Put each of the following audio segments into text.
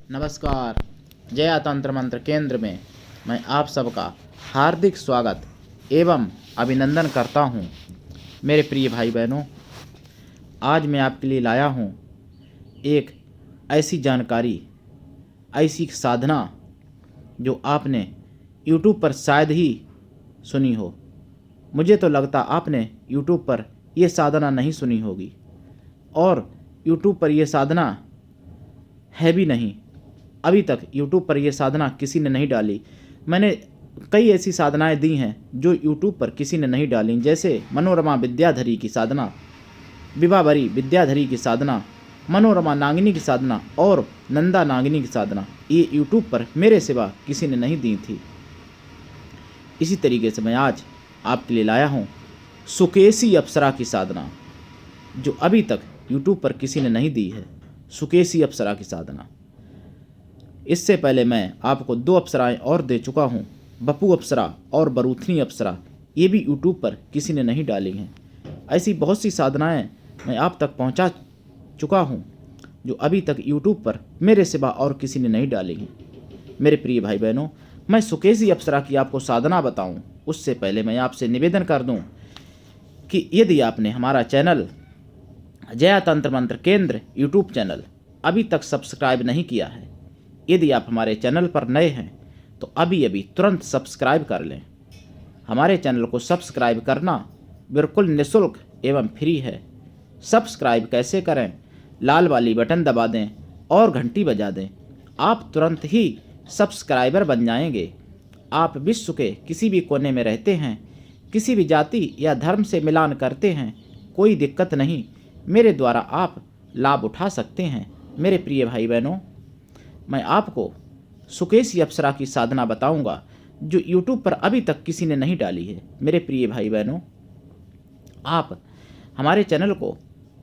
नमस्कार। जया तंत्र मंत्र केंद्र में मैं आप सबका हार्दिक स्वागत एवं अभिनंदन करता हूं। मेरे प्रिय भाई बहनों, आज मैं आपके लिए लाया हूं एक ऐसी जानकारी, ऐसी साधना जो आपने YouTube पर शायद ही सुनी हो। मुझे तो लगता आपने YouTube पर यह साधना नहीं सुनी होगी और YouTube पर यह साधना है भी नहीं। अभी तक YouTube पर यह साधना किसी ने नहीं डाली। मैंने कई ऐसी साधनाएं दी हैं जो YouTube पर किसी ने नहीं डाली, जैसे मनोरमा विद्याधरी की साधना, विभावरी विद्याधरी की साधना, मनोरमा नागिनी की साधना और नंदा नागिनी की साधना। ये YouTube पर मेरे सिवा किसी ने नहीं दी थी। इसी तरीके से मैं आज आपके लिए लाया हूँ सुकेसी अप्सरा की साधना, जो अभी तक YouTube पर किसी ने नहीं दी है। सुकेसी अप्सरा की साधना। इससे पहले मैं आपको 2 अप्सराएं और दे चुका हूं, बपू अप्सरा और बरूथनी अप्सरा। ये भी YouTube पर किसी ने नहीं डाली हैं। ऐसी बहुत सी साधनाएं मैं आप तक पहुंचा चुका हूं जो अभी तक YouTube पर मेरे सिवा और किसी ने नहीं डाली हैं। मेरे प्रिय भाई बहनों, मैं सुकेसी अप्सरा की आपको साधना बताऊं उससे पहले मैं आपसे निवेदन कर दूं कि यदि आपने हमारा चैनल जया तंत्र मंत्र केंद्र YouTube चैनल अभी तक सब्सक्राइब नहीं किया है, यदि आप हमारे चैनल पर नए हैं तो अभी तुरंत सब्सक्राइब कर लें। हमारे चैनल को सब्सक्राइब करना बिल्कुल निःशुल्क एवं फ्री है। सब्सक्राइब कैसे करें? लाल वाली बटन दबा दें और घंटी बजा दें। आप तुरंत ही सब्सक्राइबर बन जाएंगे। आप विश्व के किसी भी कोने में रहते हैं, किसी भी जाति या धर्म से मिलान करते हैं, कोई दिक्कत नहीं, मेरे द्वारा आप लाभ उठा सकते हैं। मेरे प्रिय भाई बहनों, मैं आपको सुकेसी अप्सरा की साधना बताऊंगा जो YouTube पर अभी तक किसी ने नहीं डाली है। मेरे प्रिय भाई बहनों, आप हमारे चैनल को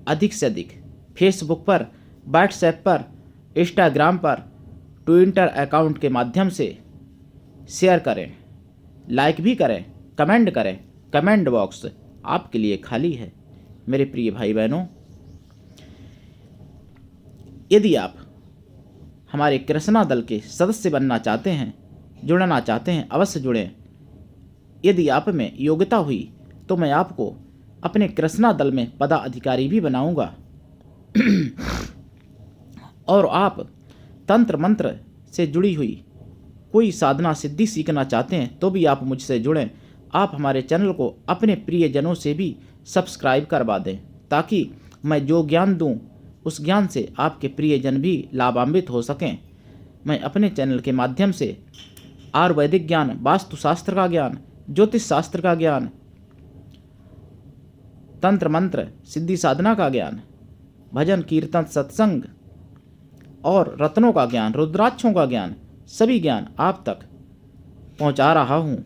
अधिक से अधिक फेसबुक पर, व्हाट्सएप पर, इंस्टाग्राम पर, ट्विटर अकाउंट के माध्यम से शेयर करें, लाइक भी करें, कमेंट करें। कमेंट बॉक्स आपके लिए खाली है। मेरे प्रिय भाई बहनों, यदि आप हमारे कृष्णा दल के सदस्य बनना चाहते हैं, जुड़ना चाहते हैं, अवश्य जुड़ें। यदि आप में योग्यता हुई तो मैं आपको अपने कृष्णा दल में पदाधिकारी भी बनाऊंगा। और आप तंत्र मंत्र से जुड़ी हुई कोई साधना सिद्धि सीखना चाहते हैं तो भी आप मुझसे जुड़ें। आप हमारे चैनल को अपने प्रियजनों से भी सब्सक्राइब करवा दें, ताकि मैं जो ज्ञान दूं उस ज्ञान से आपके प्रियजन भी लाभान्वित हो सकें। मैं अपने चैनल के माध्यम से आयुर्वैदिक ज्ञान, वास्तुशास्त्र का ज्ञान, ज्योतिष शास्त्र का ज्ञान, तंत्र मंत्र सिद्धि साधना का ज्ञान, भजन कीर्तन सत्संग और रत्नों का ज्ञान, रुद्राक्षों का ज्ञान, सभी ज्ञान आप तक पहुंचा रहा हूं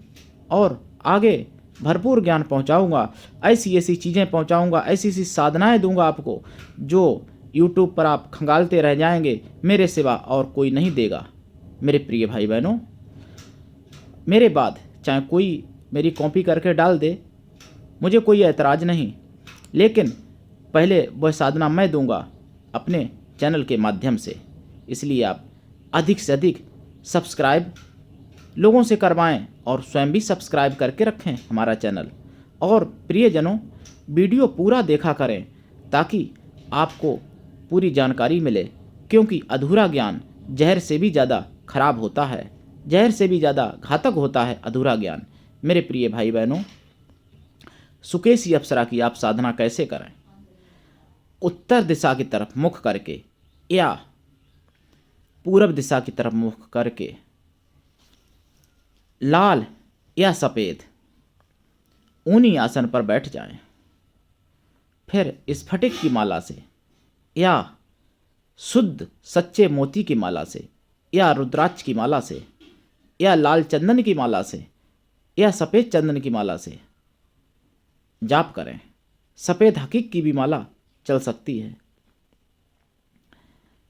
और आगे भरपूर ज्ञान पहुंचाऊंगा। ऐसी ऐसी चीज़ें पहुंचाऊंगा, ऐसी ऐसी साधनाएं दूंगा आपको जो YouTube पर आप खंगालते रह जाएंगे, मेरे सिवा और कोई नहीं देगा। मेरे प्रिय भाई बहनों, मेरे बाद चाहे कोई मेरी कॉपी करके डाल दे, मुझे कोई ऐतराज़ नहीं, लेकिन पहले वह साधना मैं दूंगा अपने चैनल के माध्यम से। इसलिए आप अधिक से अधिक सब्सक्राइब लोगों से करवाएं और स्वयं भी सब्सक्राइब करके रखें हमारा चैनल। और प्रियजनों, वीडियो पूरा देखा करें ताकि आपको पूरी जानकारी मिले, क्योंकि अधूरा ज्ञान जहर से भी ज़्यादा खराब होता है, जहर से भी ज़्यादा घातक होता है अधूरा ज्ञान। मेरे प्रिय भाई बहनों, सुकेसी अप्सरा की आप साधना कैसे करें? उत्तर दिशा की तरफ मुख करके या पूरब दिशा की तरफ मुख करके लाल या सफ़ेद ऊनी आसन पर बैठ जाएं। फिर स्फटिक की माला से या शुद्ध सच्चे मोती की माला से या रुद्राक्ष की माला से या लाल चंदन की माला से या सफ़ेद चंदन की माला से जाप करें। सफ़ेद हकीक की भी माला चल सकती है।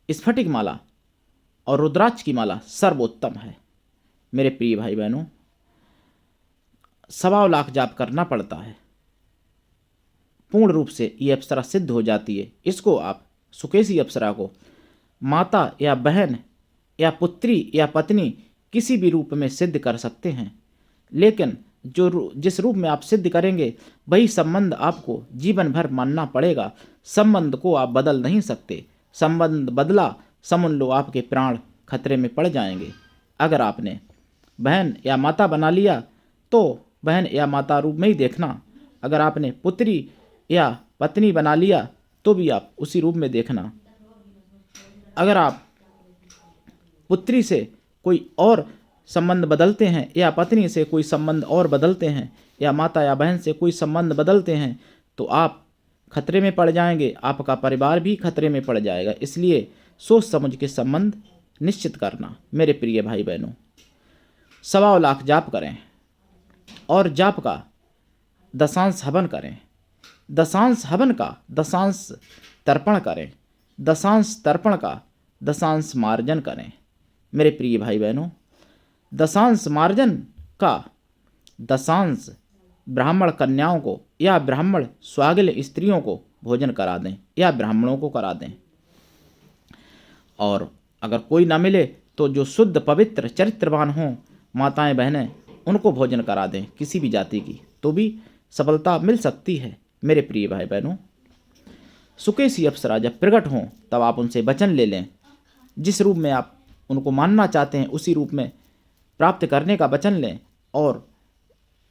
स्फटिक माला और रुद्राक्ष की माला सर्वोत्तम है। मेरे प्रिय भाई बहनों, 1.25 लाख जाप करना पड़ता है, पूर्ण रूप से ये अप्सरा सिद्ध हो जाती है। इसको आप सुकेसी अप्सरा को माता या बहन या पुत्री या पत्नी किसी भी रूप में सिद्ध कर सकते हैं, लेकिन जिस रूप में आप सिद्ध करेंगे वही संबंध आपको जीवन भर मानना पड़ेगा। संबंध को आप बदल नहीं सकते। संबंध बदला समझ लो आपके प्राण खतरे में पड़ जाएंगे। अगर आपने बहन या माता बना लिया तो बहन या माता रूप में ही देखना। अगर आपने पुत्री या पत्नी बना लिया तो भी आप उसी रूप में देखना। अगर आप पुत्री से कोई और संबंध बदलते हैं या पत्नी से कोई संबंध और बदलते हैं या माता या बहन से कोई संबंध बदलते हैं तो आप खतरे में पड़ जाएंगे, आपका परिवार भी खतरे में पड़ जाएगा। इसलिए सोच समझ के संबंध निश्चित करना। मेरे प्रिय भाई बहनों, 1.25 लाख जाप करें और जाप का दशांश हवन करें। दशांश हवन का दशांश तर्पण करें। दशांश तर्पण का दशांश मार्जन करें। मेरे प्रिय भाई बहनों, दशांश मार्जन का दशांश ब्राह्मण कन्याओं को या ब्राह्मण स्वागल स्त्रियों को भोजन करा दें या ब्राह्मणों को करा दें। और अगर कोई ना मिले तो जो शुद्ध पवित्र चरित्रवान हों माताएं बहनें उनको भोजन करा दें, किसी भी जाति की, तो भी सफलता मिल सकती है। मेरे प्रिय भाई बहनों, सुकेशी अप्सरा जब प्रकट हों तब आप उनसे वचन ले लें। जिस रूप में आप उनको मानना चाहते हैं उसी रूप में प्राप्त करने का वचन लें और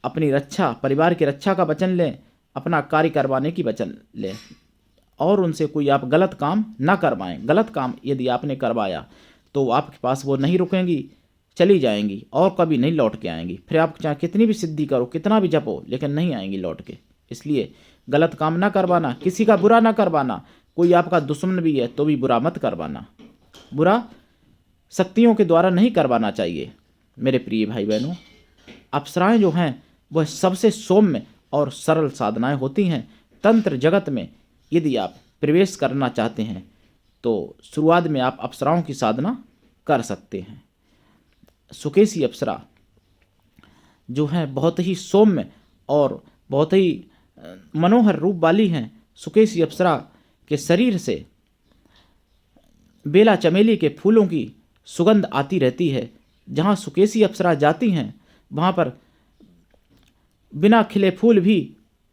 अपनी रक्षा, परिवार की रक्षा का वचन लें, अपना कार्य करवाने की वचन लें और उनसे कोई आप गलत काम ना करवाएं। गलत काम यदि आपने करवाया तो आपके पास वो नहीं रुकेंगी, चली जाएंगी और कभी नहीं लौट के आएंगी। फिर आप चाहे कितनी भी सिद्धि करो, कितना भी जपो, लेकिन नहीं आएंगी लौट के। इसलिए गलत काम ना करवाना, किसी का बुरा ना करवाना। कोई आपका दुश्मन भी है तो भी बुरा मत करवाना। बुरा शक्तियों के द्वारा नहीं करवाना चाहिए। मेरे प्रिय भाई बहनों, अप्सराएं जो हैं वह सबसे सौम्य और सरल साधनाएं होती हैं। तंत्र जगत में यदि आप प्रवेश करना चाहते हैं तो शुरुआत में आप अप्सराओं की साधना कर सकते हैं। सुकेशी अप्सरा जो है बहुत ही सौम्य और बहुत ही मनोहर रूप वाली हैं। सुकेशी अप्सरा के शरीर से बेला चमेली के फूलों की सुगंध आती रहती है। जहाँ सुकेशी अप्सरा जाती हैं वहाँ पर बिना खिले फूल भी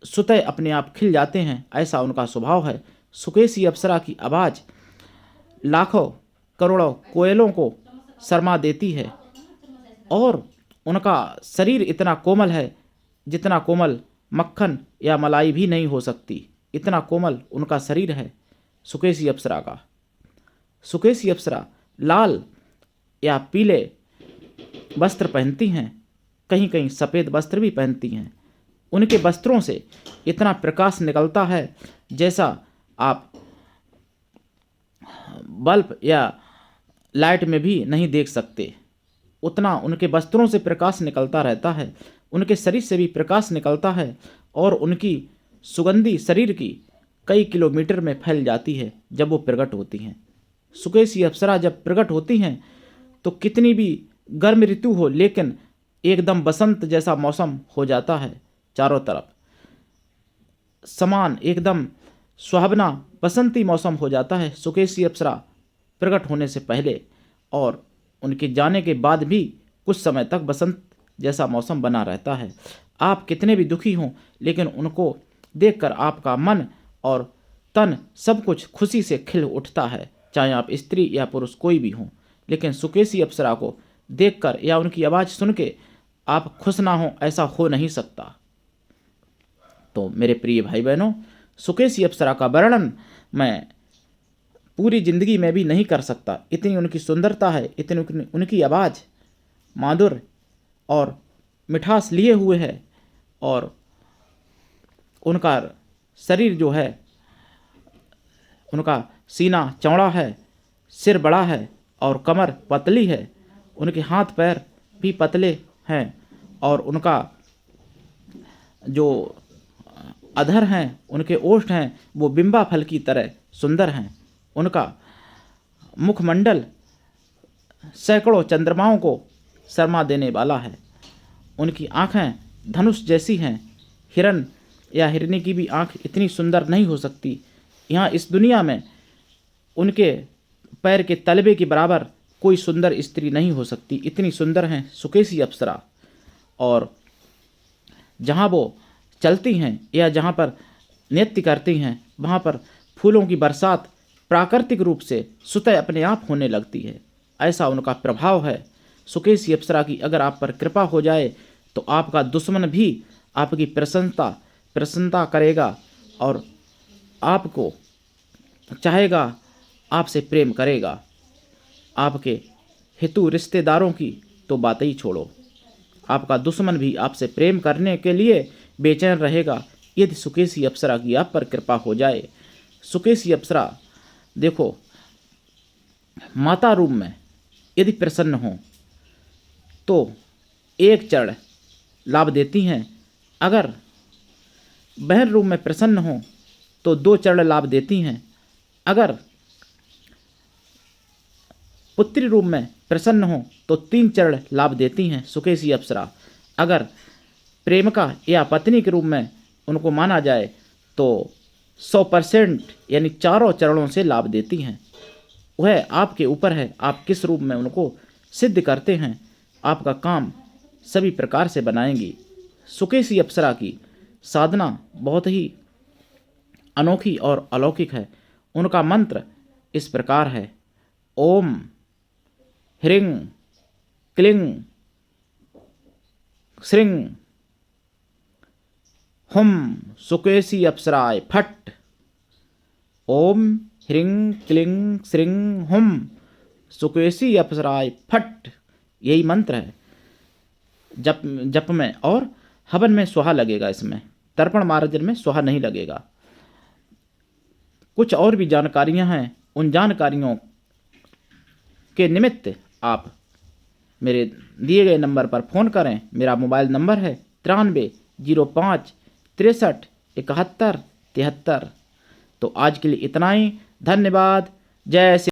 स्वतः अपने आप खिल जाते हैं, ऐसा उनका स्वभाव है। सुकेशी अप्सरा की आवाज़ लाखों करोड़ों कोयलों को शर्मा देती है और उनका शरीर इतना कोमल है जितना कोमल मक्खन या मलाई भी नहीं हो सकती, इतना कोमल उनका शरीर है सुकेशी अप्सरा का। सुकेशी अप्सरा लाल या पीले वस्त्र पहनती हैं, कहीं कहीं सफ़ेद वस्त्र भी पहनती हैं। उनके वस्त्रों से इतना प्रकाश निकलता है जैसा आप बल्ब या लाइट में भी नहीं देख सकते। उतना उनके वस्त्रों से प्रकाश निकलता रहता है, उनके शरीर से भी प्रकाश निकलता है और उनकी सुगंधी शरीर की कई किलोमीटर में फैल जाती है जब वो प्रकट होती हैं। सुकेशी अप्सरा जब प्रकट होती हैं तो कितनी भी गर्म ऋतु हो लेकिन एकदम बसंत जैसा मौसम हो जाता है। चारों तरफ समान एकदम सुहावना बसंती मौसम हो जाता है सुकेशी अप्सरा प्रकट होने से पहले, और उनके जाने के बाद भी कुछ समय तक बसंत जैसा मौसम बना रहता है। आप कितने भी दुखी हों लेकिन उनको देखकर आपका मन और तन सब कुछ खुशी से खिल उठता है, चाहे आप स्त्री या पुरुष कोई भी हों। लेकिन सुकेशी अप्सरा को देखकर या उनकी आवाज़ सुन के आप खुश ना हो, ऐसा हो नहीं सकता। तो मेरे प्रिय भाई बहनों, सुकेशी अप्सरा का वर्णन मैं पूरी ज़िंदगी में भी नहीं कर सकता। इतनी उनकी सुंदरता है, इतनी उनकी आवाज़ माधुर्य और मिठास लिए हुए है, और उनका शरीर जो है, उनका सीना चौड़ा है, सिर बड़ा है और कमर पतली है। उनके हाथ पैर भी पतले हैं और उनका जो अधर हैं, उनके ओष्ठ हैं, वो बिंबा फल की तरह सुंदर हैं। उनका मुखमंडल सैकड़ों चंद्रमाओं को शर्मा देने वाला है। उनकी आँखें धनुष जैसी हैं। हिरन या हिरनी की भी आँख इतनी सुंदर नहीं हो सकती। यहाँ इस दुनिया में उनके पैर के तलबे के बराबर कोई सुंदर स्त्री नहीं हो सकती, इतनी सुंदर हैं सुकेशी अप्सरा। और जहाँ वो चलती हैं या जहाँ पर नृत्य करती हैं वहाँ पर फूलों की बरसात प्राकृतिक रूप से स्वतः अपने आप होने लगती है। ऐसा उनका प्रभाव है। सुकेशी अप्सरा की अगर आप पर कृपा हो जाए तो आपका दुश्मन भी आपकी प्रशंसा करेगा और आपको चाहेगा, आपसे प्रेम करेगा। आपके हितु रिश्तेदारों की तो बात ही छोड़ो, आपका दुश्मन भी आपसे प्रेम करने के लिए बेचैन रहेगा यदि सुकेशी अप्सरा की आप पर कृपा हो जाए। सुकेशी अप्सरा देखो, माता रूप में यदि प्रसन्न हो तो एक चरण लाभ देती हैं, अगर बहन रूप में प्रसन्न हो तो 2 चरण लाभ देती हैं, अगर पुत्री रूप में प्रसन्न हो तो 3 चरण लाभ देती हैं सुकेशी अप्सरा। अगर प्रेमिका या पत्नी के रूप में उनको माना जाए तो 100% यानी 4 चरणों से लाभ देती हैं। वह आपके ऊपर है, आप किस रूप में उनको सिद्ध करते हैं। आपका काम सभी प्रकार से बनाएंगी। सुकेशी अप्सरा की साधना बहुत ही अनोखी और अलौकिक है। उनका मंत्र इस प्रकार है, ओम ह्रीं क्लीं श्रीं हुम सुकेशी अप्सराय फट। ओम ह्रीं क्लीं श्रीं हुम सुकेशी अप्सराय फट, यही मंत्र है। जप में और हवन में स्वाहा लगेगा, इसमें तर्पण मार्जन में स्वाहा नहीं लगेगा। कुछ और भी जानकारियां हैं, उन जानकारियों के निमित्त आप मेरे दिए गए नंबर पर फ़ोन करें। मेरा मोबाइल नंबर है 9305 63 71 73। तो आज के लिए इतना ही, धन्यवाद। जय श्री